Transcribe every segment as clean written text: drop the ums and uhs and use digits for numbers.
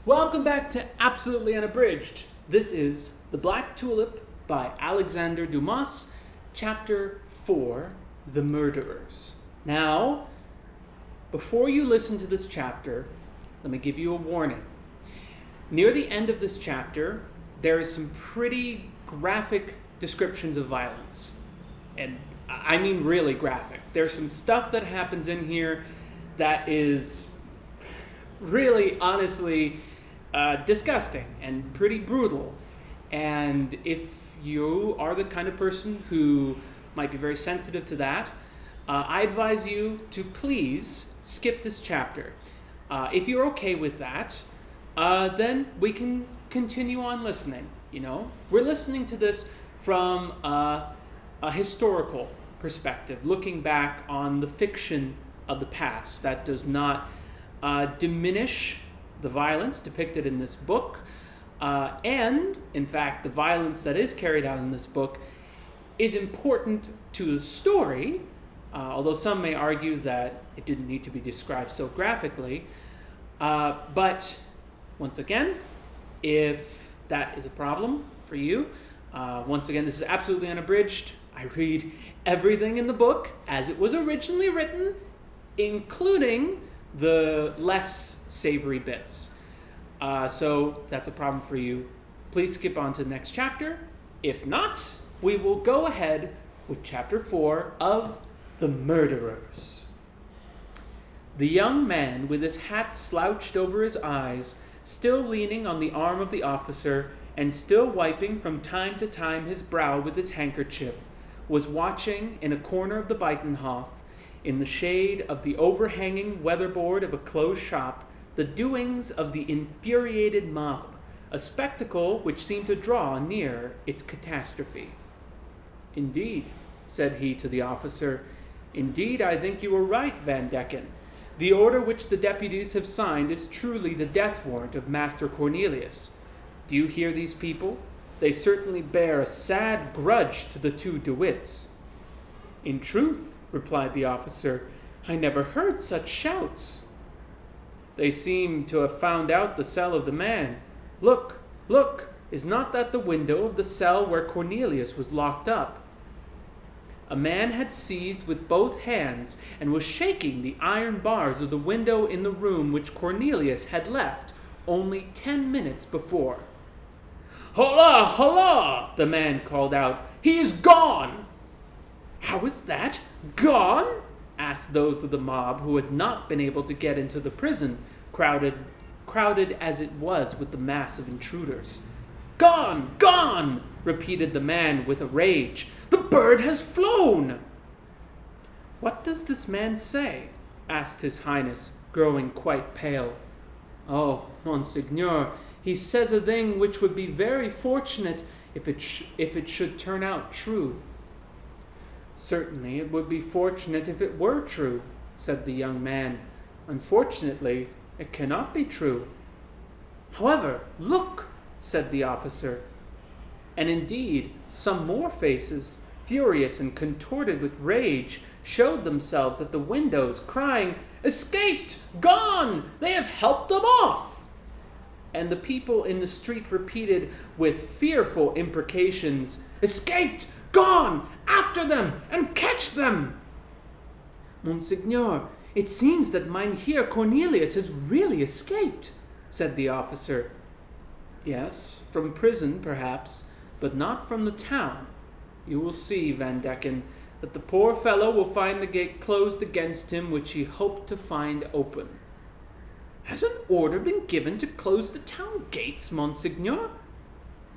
Welcome back to Absolutely Unabridged. This is The Black Tulip by Alexandre Dumas, Chapter 4, The Murderers. Now, before you listen to this chapter, let me give you a warning. Near the end of this chapter, there is some pretty graphic descriptions of violence. And I mean really graphic. There's some stuff that happens in here that is really, honestly, disgusting and pretty brutal. And if you are the kind of person who might be very sensitive to that, I advise you to please skip this chapter. If you're okay with that, then we can continue on listening. We're listening to this from a historical perspective, looking back on the fiction of the past. That does not diminish the violence depicted in this book, and in fact the violence that is carried out in this book is important to the story, although some may argue that it didn't need to be described so graphically. But once again, if that is a problem for you, once again, this is Absolutely Unabridged. I read everything in the book as it was originally written, including the less savory bits. So if that's a problem for you, please skip on to the next chapter. If not, we will go ahead with Chapter 4 of The Murderers. The young man, with his hat slouched over his eyes, still leaning on the arm of the officer, and still wiping from time to time his brow with his handkerchief, was watching in a corner of the Buitenhof, in the shade of the overhanging weatherboard of a closed shop, the doings of the infuriated mob, a spectacle which seemed to draw near its catastrophe. "Indeed," said he to the officer, "indeed I think you are right, Van Decken. The order which the deputies have signed is truly the death warrant of Master Cornelius. Do you hear these people? They certainly bear a sad grudge to the two De Witts." "In truth," replied the officer, "I never heard such shouts." "They seem to have found out the cell of the man. Look, look, is not that the window of the cell where Cornelius was locked up?" A man had seized with both hands and was shaking the iron bars of the window in the room which Cornelius had left only 10 minutes before. "Hola, hola!" the man called out. "He is gone!" "How is that? Gone?" asked those of the mob who had not been able to get into the prison, crowded as it was with the mass of intruders. "Gone! Gone!" repeated the man with a rage. "The bird has flown!" "What does this man say?" asked His Highness, growing quite pale. "Oh, Monseigneur, he says a thing which would be very fortunate if it should turn out true." "Certainly it would be fortunate if it were true," said the young man. "Unfortunately, it cannot be true." "However, look," said the officer. And indeed, some more faces, furious and contorted with rage, showed themselves at the windows, crying, "Escaped! Gone! They have helped them off!" And the people in the street repeated with fearful imprecations, "Escaped! Gone! After them, and catch them!" "Monseigneur, it seems that Mynheer Cornelius has really escaped," said the officer. "Yes, from prison, perhaps, but not from the town. You will see, Van Decken, that the poor fellow will find the gate closed against him which he hoped to find open." "Has an order been given to close the town gates, Monseigneur?"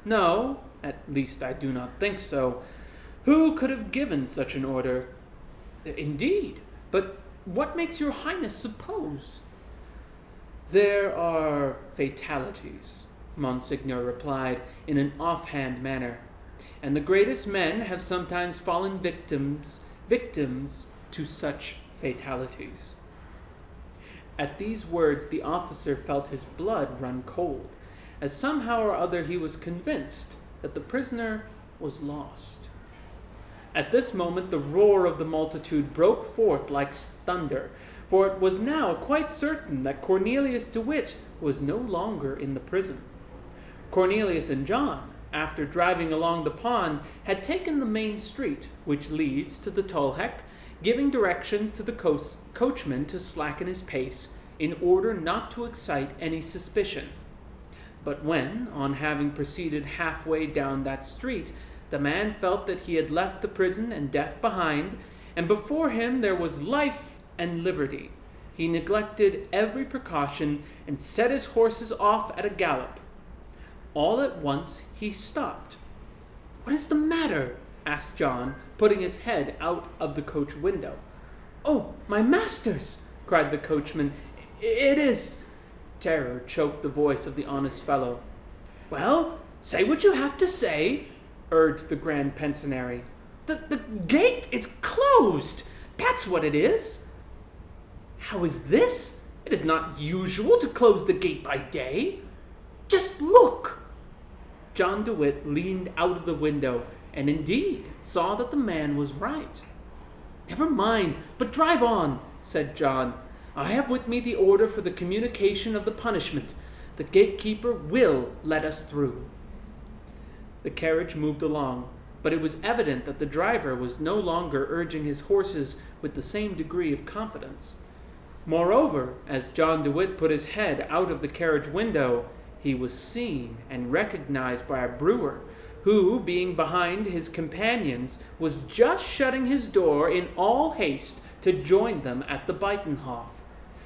"No, at least I do not think so. Who could have given such an order?" "Indeed, but what makes your Highness suppose?" "There are fatalities," Monseigneur replied in an offhand manner, "and the greatest men have sometimes fallen victims to such fatalities." At these words the officer felt his blood run cold, as somehow or other he was convinced that the prisoner was lost. At this moment the roar of the multitude broke forth like thunder, for it was now quite certain that Cornelius DeWitt was no longer in the prison. Cornelius and John, after driving along the pond, had taken the main street, which leads to the Tulip, giving directions to the coachman to slacken his pace in order not to excite any suspicion. But when, on having proceeded halfway down that street, the man felt that he had left the prison and death behind, and before him there was life and liberty, he neglected every precaution and set his horses off at a gallop. All at once he stopped. "What is the matter?" asked John, putting his head out of the coach window. "Oh, my masters!" cried the coachman. "It is—" Terror choked the voice of the honest fellow. "Well, say what you have to say," urged the grand pensionary. The gate is closed. That's what it is." "How is this? It is not usual to close the gate by day. Just look." John DeWitt leaned out of the window and indeed saw that the man was right. "Never mind, but drive on," said John. "I have with me the order for the communication of the punishment. The gatekeeper will let us through." The carriage moved along, but it was evident that the driver was no longer urging his horses with the same degree of confidence. Moreover, as John DeWitt put his head out of the carriage window, he was seen and recognized by a brewer, who, being behind his companions, was just shutting his door in all haste to join them at the Beitenhof.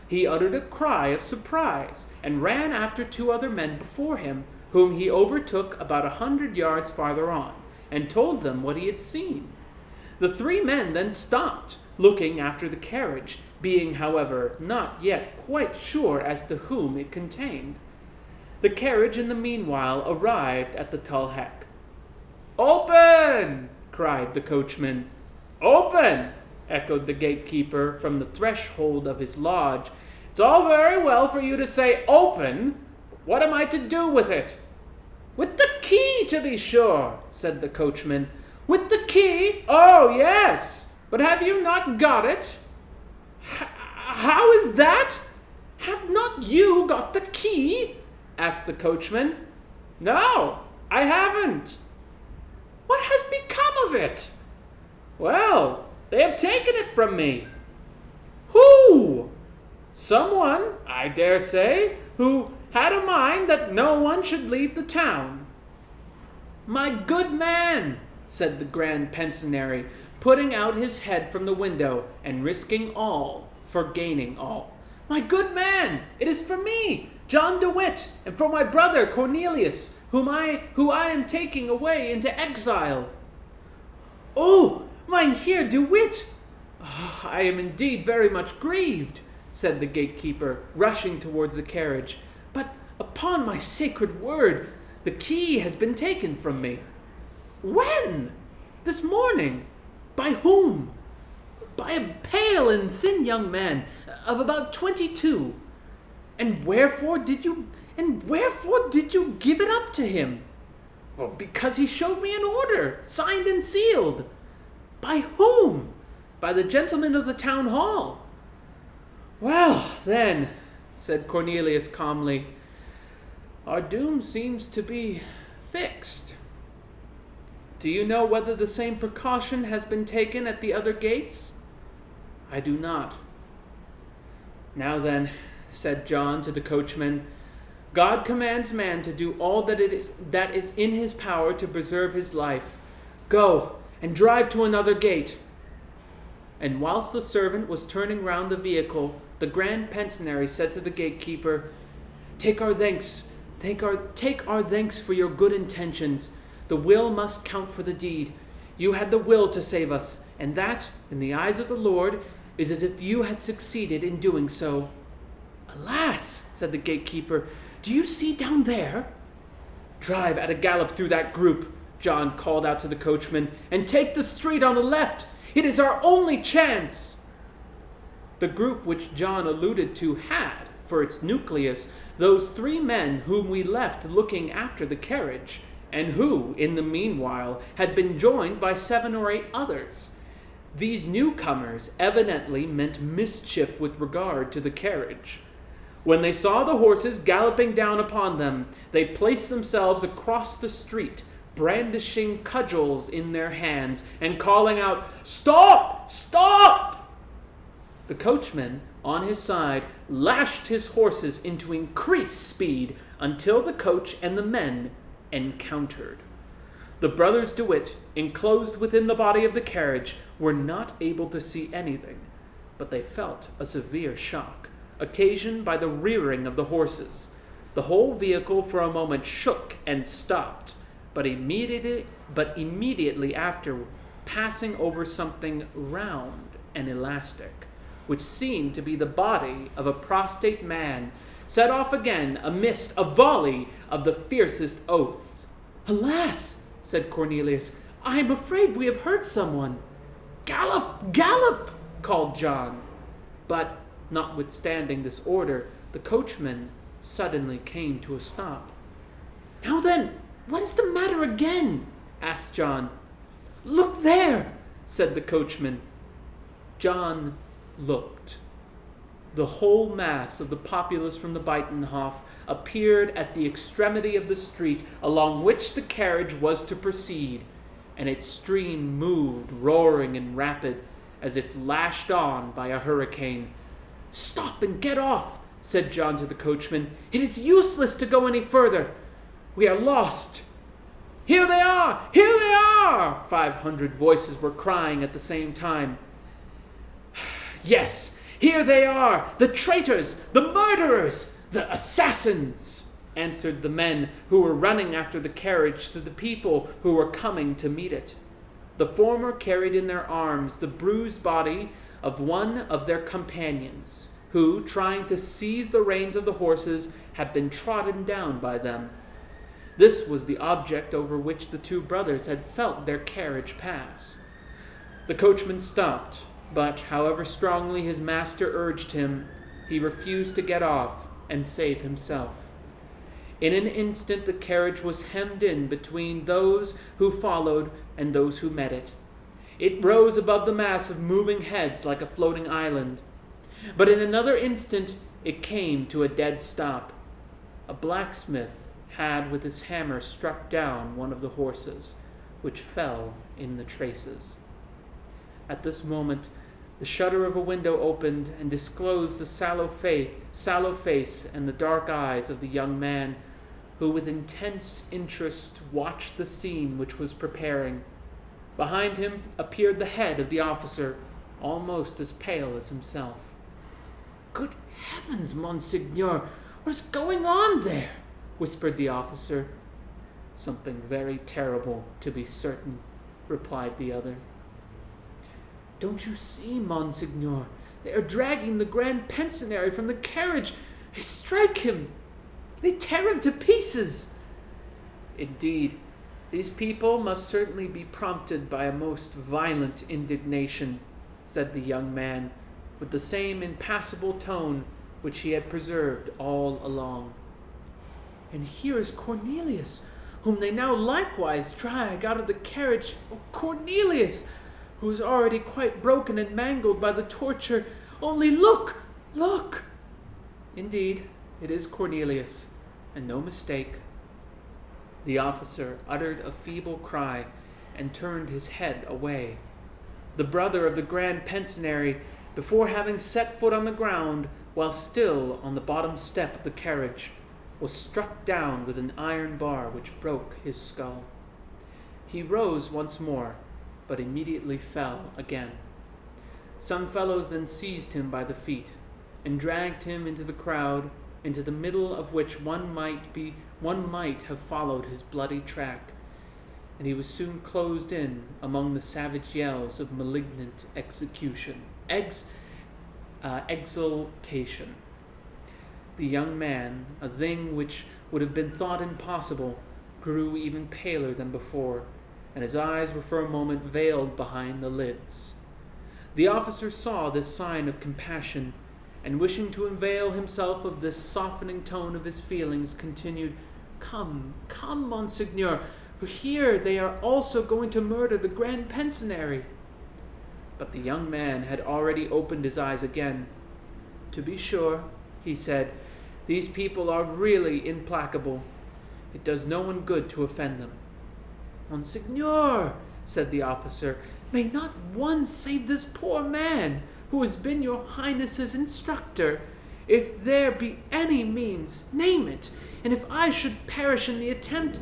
He uttered a cry of surprise and ran after 2 other men before him, whom he overtook about 100 yards farther on, and told them what he had seen. The 3 men then stopped, looking after the carriage, being, however, not yet quite sure as to whom it contained. The carriage in the meanwhile arrived at the Tulip. "Open!" cried the coachman. "Open!" echoed the gatekeeper from the threshold of his lodge. "It's all very well for you to say 'open,' but what am I to do with it?" "With the key, to be sure," said the coachman. "With the key? Oh, yes. But have you not got it?" How is that? Have not you got the key?" asked the coachman. "No, I haven't." "What has become of it?" "Well, they have taken it from me." "Who?" "Someone, I dare say, who had a mind that no one should leave the town." "My good man," said the grand pensionary, putting out his head from the window and risking all for gaining all. "My good man, it is for me, John DeWitt, and for my brother Cornelius, who I am taking away into exile." "Oh, Mynheer DeWitt! Oh, I am indeed very much grieved," said the gatekeeper, rushing towards the carriage. "But upon my sacred word, the key has been taken from me." "When?" "This morning." "By whom?" "By a pale and thin young man of about 22. And wherefore did you give it up to him?" "Well, because he showed me an order, signed and sealed." "By whom?" "By the gentleman of the town hall." "Well, then," said Cornelius calmly, "our doom seems to be fixed. Do you know whether the same precaution has been taken at the other gates?" "I do not." "Now then," said John to the coachman, "God commands man to do all that is in his power to preserve his life. Go and drive to another gate." And whilst the servant was turning round the vehicle, the grand pensionary said to the gatekeeper, Take our thanks for your good intentions. The will must count for the deed. You had the will to save us, and that, in the eyes of the Lord, is as if you had succeeded in doing so." "Alas," said the gatekeeper, "do you see down there?" "Drive at a gallop through that group," John called out to the coachman, "and take the street on the left. It is our only chance." The group which John alluded to had, for its nucleus, those 3 men whom we left looking after the carriage, and who, in the meanwhile, had been joined by 7 or 8 others. These newcomers evidently meant mischief with regard to the carriage. When they saw the horses galloping down upon them, they placed themselves across the street, brandishing cudgels in their hands and calling out, "Stop! Stop!" The coachman, on his side, lashed his horses into increased speed until the coach and the men encountered. The brothers DeWitt, enclosed within the body of the carriage, were not able to see anything, but they felt a severe shock, occasioned by the rearing of the horses. The whole vehicle for a moment shook and stopped, but immediately after, passing over something round and elastic, which seemed to be the body of a prostrate man, set off again amidst a volley of the fiercest oaths. "Alas!" said Cornelius, "I am afraid we have hurt someone." "Gallop! Gallop!" called John. But, notwithstanding this order, the coachman suddenly came to a stop. "Now then, what is the matter again?" asked John. "Look there!" said the coachman. John looked. The whole mass of the populace from the Buitenhof appeared at the extremity of the street along which the carriage was to proceed, and its stream moved roaring and rapid, as if lashed on by a hurricane. "Stop and get off," said John to the coachman. "It is useless to go any further. We are lost." "Here they are! Here they are!" 500 voices were crying at the same time. "Yes, here they are! The traitors! The murderers! The assassins!" answered the men who were running after the carriage to the people who were coming to meet it. The former carried in their arms the bruised body of one of their companions, who, trying to seize the reins of the horses, had been trodden down by them. This was the object over which the two brothers had felt their carriage pass. The coachman stopped, but however strongly his master urged him, he refused to get off and save himself. In an instant the carriage was hemmed in between those who followed and those who met it. It rose above the mass of moving heads like a floating island. But in another instant it came to a dead stop. A blacksmith had with his hammer struck down one of the horses, which fell in the traces. At this moment the shutter of a window opened and disclosed the sallow face and the dark eyes of the young man, who with intense interest watched the scene which was preparing. Behind him appeared the head of the officer, almost as pale as himself. "Good heavens, Monseigneur, what is going on there?" whispered the officer. "Something very terrible, to be certain," replied the other. "Don't you see, Monseigneur? They are dragging the Grand Pensionary from the carriage. They strike him. They tear him to pieces." "Indeed, these people must certainly be prompted by a most violent indignation," said the young man, with the same impassible tone which he had preserved all along. "And here is Cornelius, whom they now likewise drag out of the carriage. Oh, Cornelius, who is already quite broken and mangled by the torture. Only look, look!" Indeed, it is Cornelius, and no mistake. The officer uttered a feeble cry and turned his head away. The brother of the Grand Pensionary, before having set foot on the ground, while still on the bottom step of the carriage, was struck down with an iron bar which broke his skull. He rose once more, but immediately fell again. Some fellows then seized him by the feet and dragged him into the crowd, into the middle of which one might have followed his bloody track, and he was soon closed in among the savage yells of malignant exultation. The young man, a thing which would have been thought impossible, grew even paler than before, and his eyes were for a moment veiled behind the lids. The officer saw this sign of compassion, and wishing to avail himself of this softening tone of his feelings, continued, Come, Monseigneur, for here they are also going to murder the Grand Pensionary." But the young man had already opened his eyes again. "To be sure," he said, "these people are really implacable. It does no one good to offend them." "Monseigneur," said the officer, "may not one save this poor man, who has been your highness's instructor? If there be any means, name it, and if I should perish in the attempt—"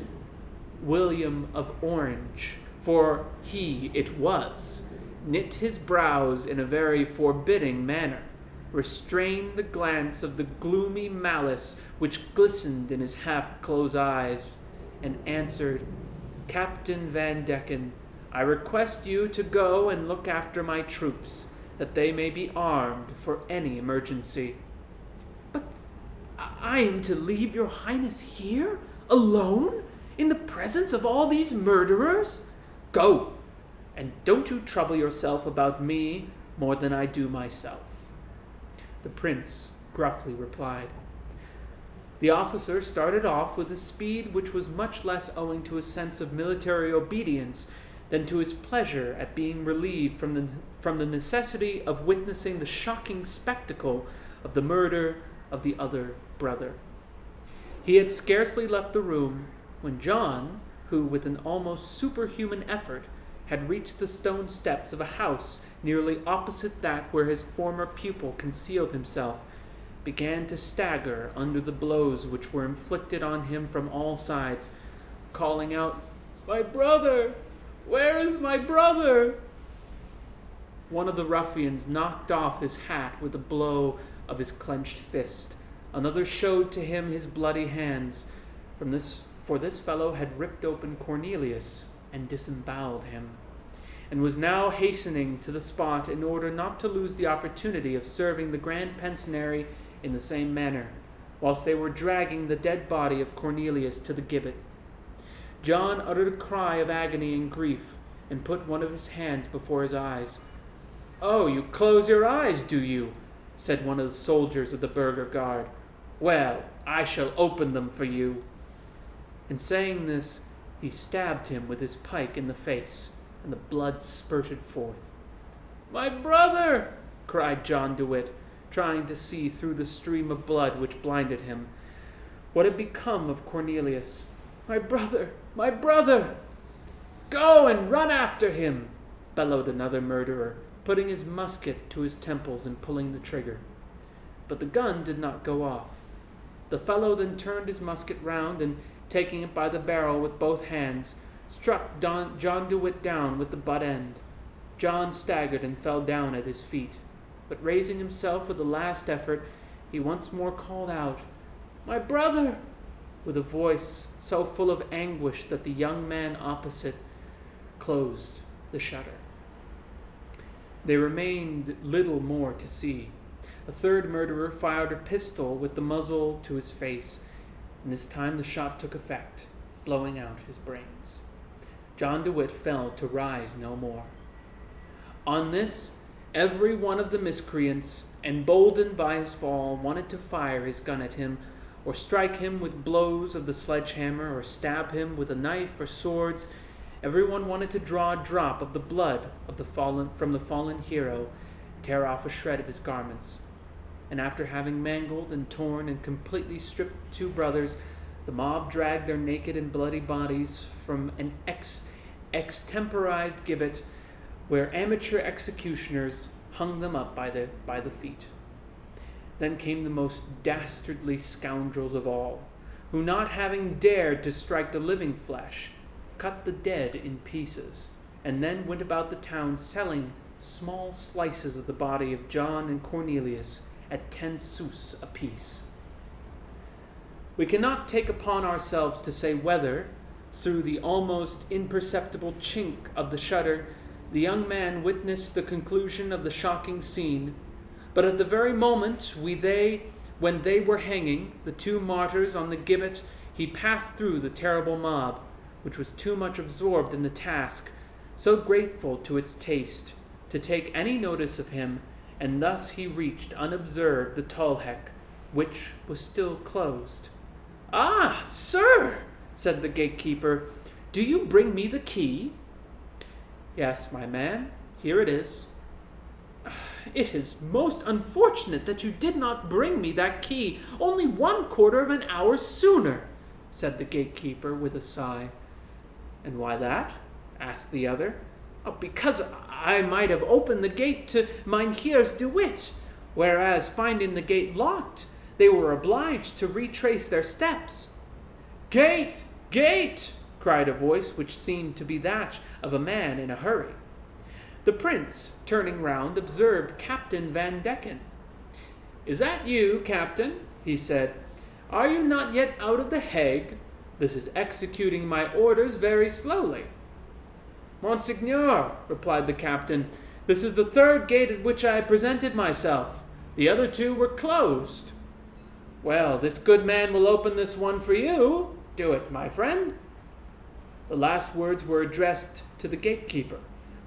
William of Orange, for he it was, knit his brows in a very forbidding manner, restrained the glance of the gloomy malice which glistened in his half-closed eyes, and answered, "Captain Van Decken, I request you to go and look after my troops, that they may be armed for any emergency." "But I am to leave your highness here, alone, in the presence of all these murderers?" "Go, and don't you trouble yourself about me more than I do myself," the prince gruffly replied. The officer started off with a speed which was much less owing to a sense of military obedience than to his pleasure at being relieved from the necessity of witnessing the shocking spectacle of the murder of the other brother. He had scarcely left the room when John, who with an almost superhuman effort had reached the stone steps of a house nearly opposite that where his former pupil concealed himself, began to stagger under the blows which were inflicted on him from all sides, calling out, "My brother! Where is my brother?" One of the ruffians knocked off his hat with a blow of his clenched fist. Another showed to him his bloody hands, for this fellow had ripped open Cornelius and disemboweled him, and was now hastening to the spot in order not to lose the opportunity of serving the Grand Pensionary in the same manner, whilst they were dragging the dead body of Cornelius to the gibbet. John uttered a cry of agony and grief, and put one of his hands before his eyes. "Oh, you close your eyes, do you?" said one of the soldiers of the burgher guard. "Well, I shall open them for you." In saying this, he stabbed him with his pike in the face, and the blood spurted forth. "My brother!" cried John de Witt, trying to see through the stream of blood which blinded him. What had become of Cornelius? "My brother! My brother!" "Go and run after him!" bellowed another murderer, putting his musket to his temples and pulling the trigger. But the gun did not go off. The fellow then turned his musket round, and, taking it by the barrel with both hands, struck John de Witt down with the butt end. John staggered and fell down at his feet, but raising himself with a last effort, he once more called out, "My brother!" with a voice so full of anguish that the young man opposite closed the shutter. There remained little more to see. A third murderer fired a pistol with the muzzle to his face, and this time the shot took effect, blowing out his brains. John de Witt fell to rise no more. On this, every one of the miscreants, emboldened by his fall, wanted to fire his gun at him, or strike him with blows of the sledgehammer, or stab him with a knife or swords. Everyone wanted to draw a drop of the blood from the fallen hero, tear off a shred of his garments. And after having mangled and torn and completely stripped the two brothers, the mob dragged their naked and bloody bodies from an extemporized gibbet, where amateur executioners hung them up by the feet. Then came the most dastardly scoundrels of all, who, not having dared to strike the living flesh, cut the dead in pieces, and then went about the town selling small slices of the body of John and Cornelius at 10 sous apiece. We cannot take upon ourselves to say whether, through the almost imperceptible chink of the shutter, the young man witnessed the conclusion of the shocking scene, but at the very moment when they were hanging, the two martyrs on the gibbet, he passed through the terrible mob, which was too much absorbed in the task, so grateful to its taste, to take any notice of him, and thus he reached unobserved the Tolhek, which was still closed. "Ah, sir," said the gatekeeper, "do you bring me the key?" "Yes, my man, here it is," It is most unfortunate that you did not bring me that key only 1/4 of an hour sooner, said the gatekeeper with a sigh. And why that? Asked the other. Because I might have opened the gate to Mynheers de Witt, whereas finding the gate locked, they were obliged to retrace their steps. Gate! Gate! Cried a voice which seemed to be that of a man in a hurry. The prince, turning round, observed Captain Van Decken. Is that you, Captain? He said. Are you not yet out of the Hague? This is executing my orders very slowly. Monseigneur, replied the captain, this is the 3rd gate at which I presented myself. The other 2 were closed. Well, this good man will open this one for you. Do it, my friend. The last words were addressed to the gatekeeper,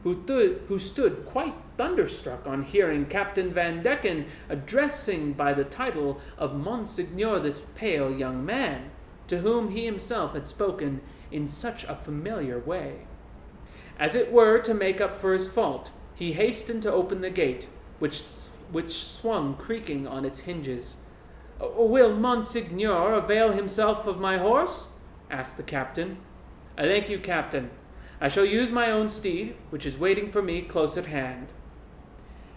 who stood quite thunderstruck on hearing Captain Van Decken addressing by the title of Monseigneur this pale young man, to whom he himself had spoken in such a familiar way. As it were to make up for his fault, he hastened to open the gate, which swung creaking on its hinges. Will Monseigneur avail himself of my horse? Asked the captain. I thank you, Captain. I shall use my own steed, which is waiting for me close at hand.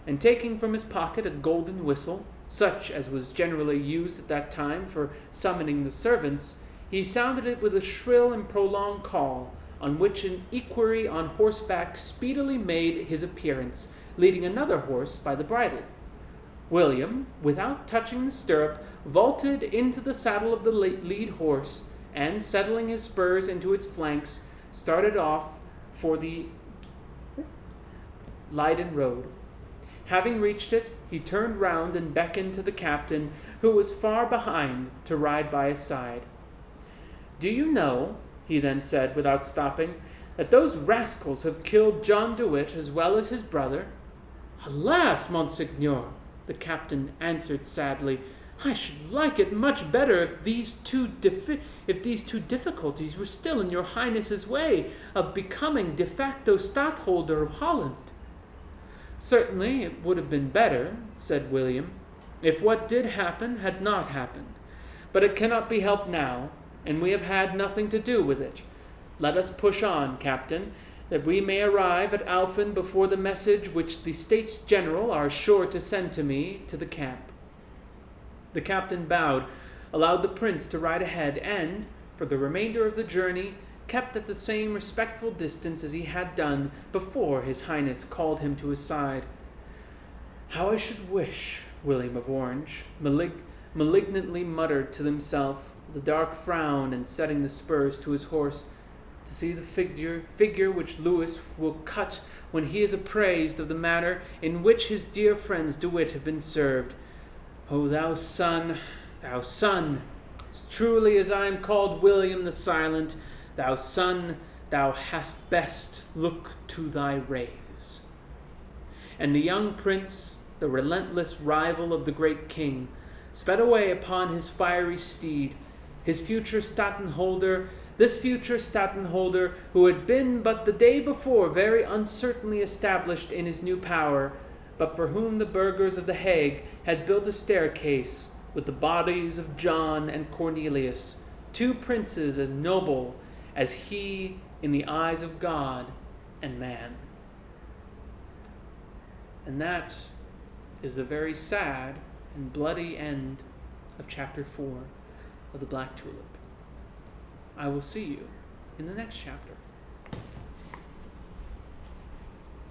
And taking from his pocket a golden whistle, such as was generally used at that time for summoning the servants, he sounded it with a shrill and prolonged call, on which an equerry on horseback speedily made his appearance, leading another horse by the bridle. William, without touching the stirrup, vaulted into the saddle of the lead horse, and, settling his spurs into its flanks, started off for the Leyden road. Having reached it, he turned round and beckoned to the captain, who was far behind, to ride by his side. Do you know, he then said, without stopping, that those rascals have killed John de Witt as well as his brother? Alas, Monseigneur, the captain answered sadly, I should like it much better if these two difficulties were still in your Highness's way of becoming de facto stadtholder of Holland. Certainly it would have been better, said William, if what did happen had not happened. But it cannot be helped now, and we have had nothing to do with it. Let us push on, Captain, that we may arrive at Alphen before the message which the States General are sure to send to me to the camp. The captain bowed, allowed the prince to ride ahead, and, for the remainder of the journey, kept at the same respectful distance as he had done before his Highness called him to his side. How I should wish, William of Orange malignantly muttered to himself, with a dark frown, and setting the spurs to his horse, to see the figure which Louis will cut when he is apprised of the manner in which his dear friends De Witt have been served. O thou son, as truly as I am called William the Silent, thou son, thou hast best look to thy rays. And the young prince, the relentless rival of the great king, sped away upon his fiery steed, this future Stadtholder, who had been but the day before very uncertainly established in his new power, but for whom the burghers of the Hague had built a staircase with the bodies of John and Cornelius, 2 princes as noble as he in the eyes of God and man. And that is the very sad and bloody end of chapter 4 of The Black Tulip. I will see you in the next chapter.